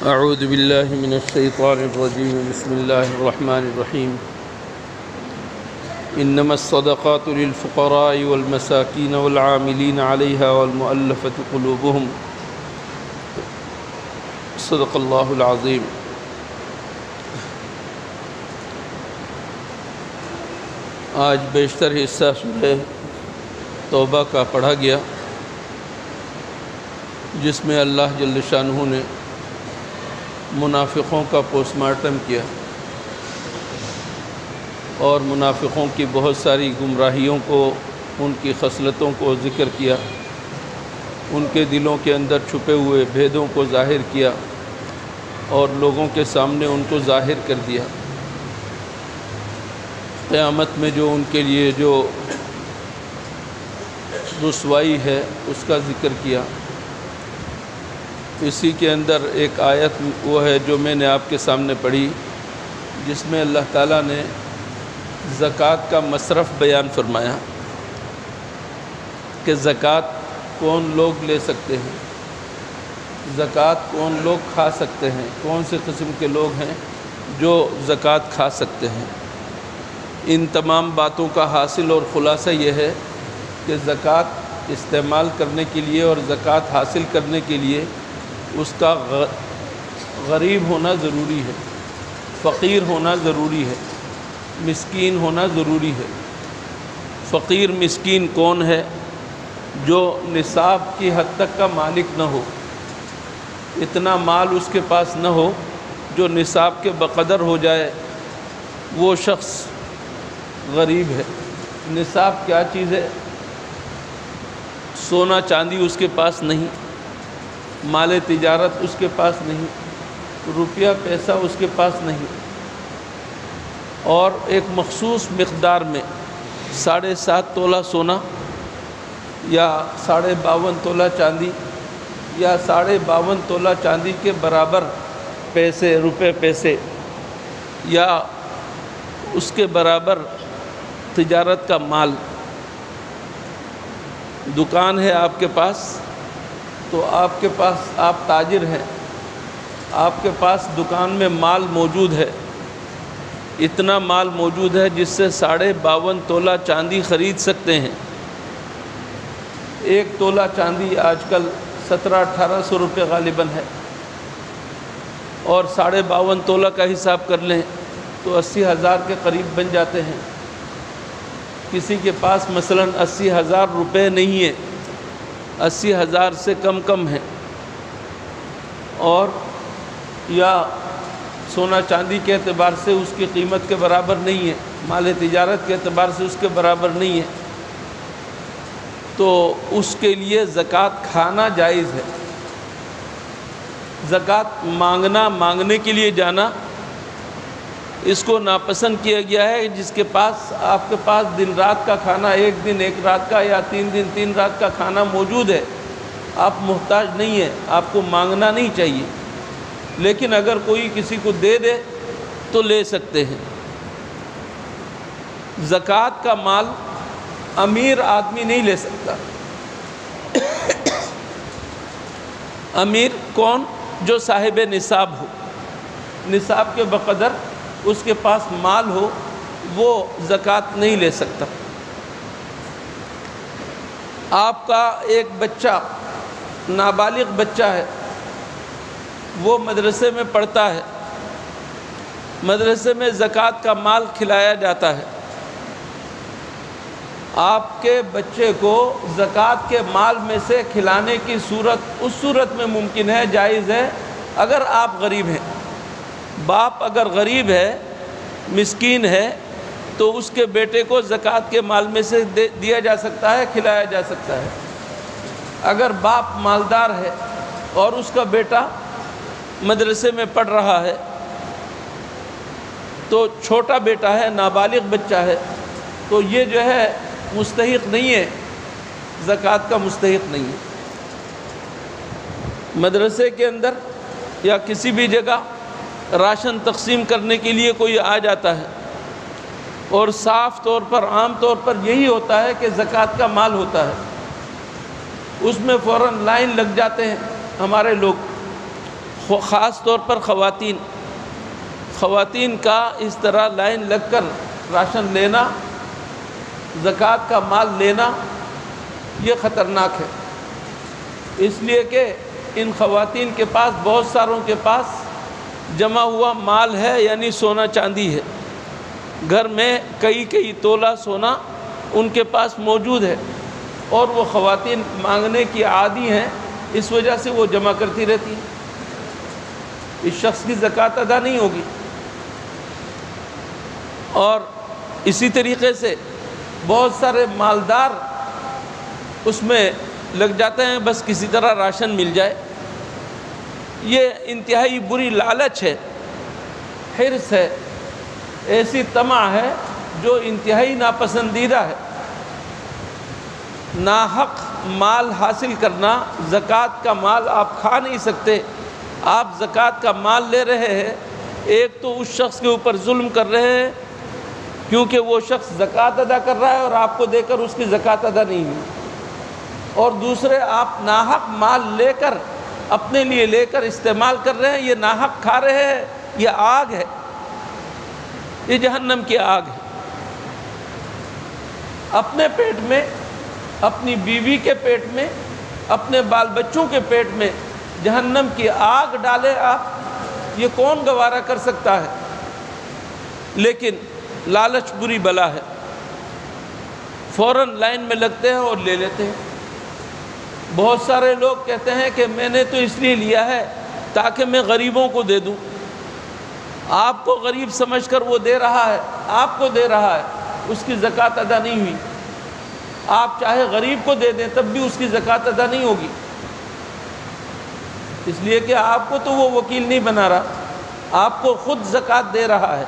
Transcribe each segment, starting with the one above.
اعوذ باللہ من الشیطان الرجیم بسم اللہ الرحمن الرحیم انما الصدقات للفقراء والمساکین والعاملین علیہا والمؤلفۃ قلوبہم صدق اللہ العظیم۔ آج بیشتر حصہ سورہ توبہ کا پڑھا گیا، جس میں اللہ جل شانہ نے منافقوں کا پوسٹ مارٹم کیا اور منافقوں کی بہت ساری گمراہیوں کو، ان کی خصلتوں کو ذکر کیا، ان کے دلوں کے اندر چھپے ہوئے بھیدوں کو ظاہر کیا اور لوگوں کے سامنے ان کو ظاہر کر دیا۔ قیامت میں جو ان کے لیے جو رسوائی ہے اس کا ذکر کیا۔ اسی کے اندر ایک آیت وہ ہے جو میں نے آپ کے سامنے پڑھی، جس میں اللہ تعالیٰ نے زکوٰۃ کا مصرف بیان فرمایا کہ زکوٰۃ کون لوگ لے سکتے ہیں، زکوٰۃ کون لوگ کھا سکتے ہیں، کون سے قسم کے لوگ ہیں جو زکوٰۃ کھا سکتے ہیں۔ ان تمام باتوں کا حاصل اور خلاصہ یہ ہے کہ زکوٰۃ استعمال کرنے کے لیے اور زکوٰۃ حاصل کرنے کے لیے اس کا غریب ہونا ضروری ہے، فقیر ہونا ضروری ہے، مسکین ہونا ضروری ہے۔ فقیر مسکین کون ہے؟ جو نصاب کی حد تک کا مالک نہ ہو، اتنا مال اس کے پاس نہ ہو جو نصاب کے بقدر ہو جائے، وہ شخص غریب ہے۔ نصاب کیا چیز ہے؟ سونا چاندی اس کے پاس نہیں، مال تجارت اس کے پاس نہیں، روپیہ پیسہ اس کے پاس نہیں، اور ایک مخصوص مقدار میں 7.5 تولہ سونا یا 52.5 تولہ چاندی یا 52.5 تولہ چاندی کے برابر پیسے، روپے پیسے، یا اس کے برابر تجارت کا مال۔ دکان ہے آپ کے پاس تو آپ کے پاس، آپ تاجر ہیں، آپ کے پاس دکان میں مال موجود ہے، اتنا مال موجود ہے جس سے 52.5 تولہ چاندی خرید سکتے ہیں۔ 1 تولہ چاندی آج کل 1700-1800 روپے غالباً ہے، اور 52.5 تولہ کا حساب کر لیں تو 80,000 کے قریب بن جاتے ہیں۔ کسی کے پاس مثلاً 80,000 روپے نہیں ہے، 80,000 سے کم ہے، اور یا سونا چاندی کے اعتبار سے اس کی قیمت کے برابر نہیں ہے، مال تجارت کے اعتبار سے اس کے برابر نہیں ہے، تو اس کے لیے زکوٰۃ کھانا جائز ہے۔ زکوٰۃ مانگنے کے لیے جانا اس کو ناپسند کیا گیا ہے۔ جس کے پاس، آپ کے پاس دن رات کا کھانا، 1 دن 1 رات کا یا 3 دن 3 رات کا کھانا موجود ہے، آپ محتاج نہیں ہیں، آپ کو مانگنا نہیں چاہیے، لیکن اگر کوئی کسی کو دے دے تو لے سکتے ہیں۔ زکوٰۃ کا مال امیر آدمی نہیں لے سکتا۔ امیر کون؟ جو صاحب نصاب ہو، نصاب کے بقدر اس کے پاس مال ہو، وہ زکوٰۃ نہیں لے سکتا۔ آپ کا ایک بچہ، نابالغ بچہ ہے، وہ مدرسے میں پڑھتا ہے، مدرسے میں زکوٰۃ کا مال کھلایا جاتا ہے۔ آپ کے بچے کو زکوٰۃ کے مال میں سے کھلانے کی صورت اس صورت میں ممکن ہے، جائز ہے، اگر آپ غریب ہیں۔ باپ اگر غریب ہے، مسکین ہے، تو اس کے بیٹے کو زکوٰۃ کے مال میں سے دیا جا سکتا ہے، کھلایا جا سکتا ہے۔ اگر باپ مالدار ہے اور اس کا بیٹا مدرسے میں پڑھ رہا ہے، تو چھوٹا بیٹا ہے، نابالغ بچہ ہے، تو یہ جو ہے مستحق نہیں ہے، زکوٰۃ کا مستحق نہیں ہے۔ مدرسے کے اندر یا کسی بھی جگہ راشن تقسیم کرنے کے لیے کوئی آ جاتا ہے، اور صاف طور پر، عام طور پر یہی ہوتا ہے کہ زکوٰۃ کا مال ہوتا ہے، اس میں فوراً لائن لگ جاتے ہیں ہمارے لوگ، خاص طور پر خواتین کا اس طرح لائن لگ کر راشن لینا، زکوٰۃ کا مال لینا، یہ خطرناک ہے، اس لیے کہ ان خواتین کے پاس، بہت ساروں کے پاس جمع ہوا مال ہے، یعنی سونا چاندی ہے، گھر میں کئی تولہ سونا ان کے پاس موجود ہے، اور وہ خواتین مانگنے کی عادی ہیں، اس وجہ سے وہ جمع کرتی رہتی ہیں۔ اس شخص کی زکوٰۃ ادا نہیں ہوگی۔ اور اسی طریقے سے بہت سارے مالدار اس میں لگ جاتے ہیں، بس کسی طرح راشن مل جائے۔ یہ انتہائی بری لالچ ہے، حرص ہے، ایسی طمع ہے جو انتہائی ناپسندیدہ ہے۔ ناحق مال حاصل کرنا، زکوٰۃ کا مال آپ کھا نہیں سکتے، آپ زکوٰۃ کا مال لے رہے ہیں، ایک تو اس شخص کے اوپر ظلم کر رہے ہیں کیونکہ وہ شخص زکوٰۃ ادا کر رہا ہے اور آپ کو دے کر اس کی زکوٰۃ ادا نہیں ہوئی، اور دوسرے آپ ناحق مال لے کر اپنے لیے لے کر استعمال کر رہے ہیں، یہ ناحق کھا رہے ہیں، یہ آگ ہے، یہ جہنم کی آگ ہے۔ اپنے پیٹ میں، اپنی بیوی کے پیٹ میں، اپنے بال بچوں کے پیٹ میں جہنم کی آگ ڈالے آپ، یہ کون گوارا کر سکتا ہے؟ لیکن لالچ بری بلا ہے، فوراً لائن میں لگتے ہیں اور لے لیتے ہیں۔ بہت سارے لوگ کہتے ہیں کہ میں نے تو اس لیے لیا ہے تاکہ میں غریبوں کو دے دوں۔ آپ کو غریب سمجھ کر وہ دے رہا ہے، آپ کو دے رہا ہے، اس کی زکوٰۃ ادا نہیں ہوئی۔ آپ چاہے غریب کو دے دیں تب بھی اس کی زکوٰۃ ادا نہیں ہوگی، اس لیے کہ آپ کو تو وہ وکیل نہیں بنا رہا، آپ کو خود زکوٰۃ دے رہا ہے،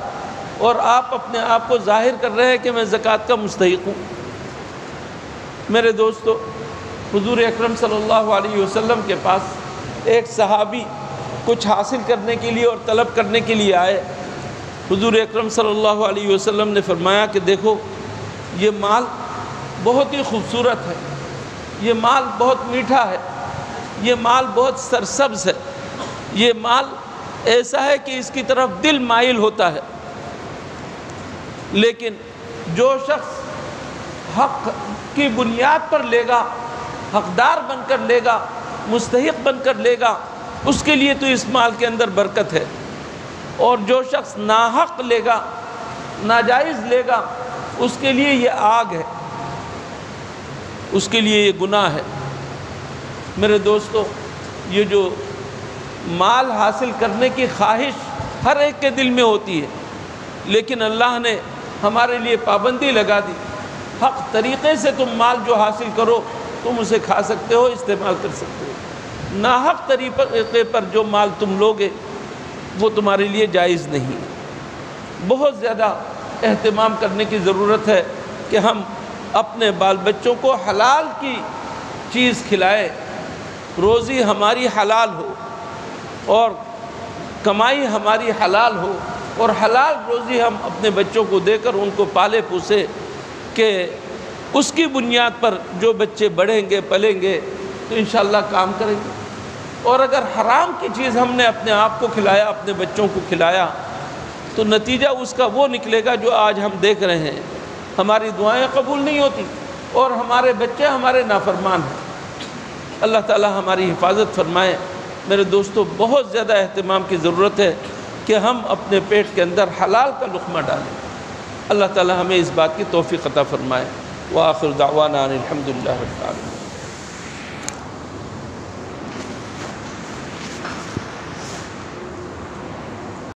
اور آپ اپنے آپ کو ظاہر کر رہے ہیں کہ میں زکوٰۃ کا مستحق ہوں۔ میرے دوستو، حضور اکرم صلی اللہ علیہ وسلم کے پاس ایک صحابی کچھ حاصل کرنے کے لیے اور طلب کرنے کے لیے آئے۔ حضور اکرم صلی اللہ علیہ وسلم نے فرمایا کہ دیکھو، یہ مال بہت ہی خوبصورت ہے، یہ مال بہت میٹھا ہے، یہ مال بہت سرسبز ہے، یہ مال ایسا ہے کہ اس کی طرف دل مائل ہوتا ہے، لیکن جو شخص حق کی بنیاد پر لے گا، حقدار بن کر لے گا، مستحق بن کر لے گا، اس کے لیے تو اس مال کے اندر برکت ہے، اور جو شخص ناحق لے گا، ناجائز لے گا، اس کے لیے یہ آگ ہے، اس کے لیے یہ گناہ ہے۔ میرے دوستو، یہ جو مال حاصل کرنے کی خواہش ہر ایک کے دل میں ہوتی ہے، لیکن اللہ نے ہمارے لیے پابندی لگا دی، حق طریقے سے تم مال جو حاصل کرو تم اسے کھا سکتے ہو، استعمال کر سکتے ہو، ناحق طریقے پر جو مال تم لوگے وہ تمہارے لیے جائز نہیں۔ بہت زیادہ اہتمام کرنے کی ضرورت ہے کہ ہم اپنے بال بچوں کو حلال کی چیز کھلائیں، روزی ہماری حلال ہو اور کمائی ہماری حلال ہو، اور حلال روزی ہم اپنے بچوں کو دے کر ان کو پالے پوسے کہ اس کی بنیاد پر جو بچے بڑھیں گے، پلیں گے تو انشاءاللہ کام کریں گے۔ اور اگر حرام کی چیز ہم نے اپنے آپ کو کھلایا، اپنے بچوں کو کھلایا، تو نتیجہ اس کا وہ نکلے گا جو آج ہم دیکھ رہے ہیں، ہماری دعائیں قبول نہیں ہوتی اور ہمارے بچے ہمارے نافرمان ہیں۔ اللہ تعالی ہماری حفاظت فرمائے۔ میرے دوستو، بہت زیادہ اہتمام کی ضرورت ہے کہ ہم اپنے پیٹ کے اندر حلال کا لقمہ ڈالیں۔ اللہ تعالی ہمیں اس بات کی توفیق عطا فرمائے۔ وآخر دعوانا ان الحمد للہ رب العالمین۔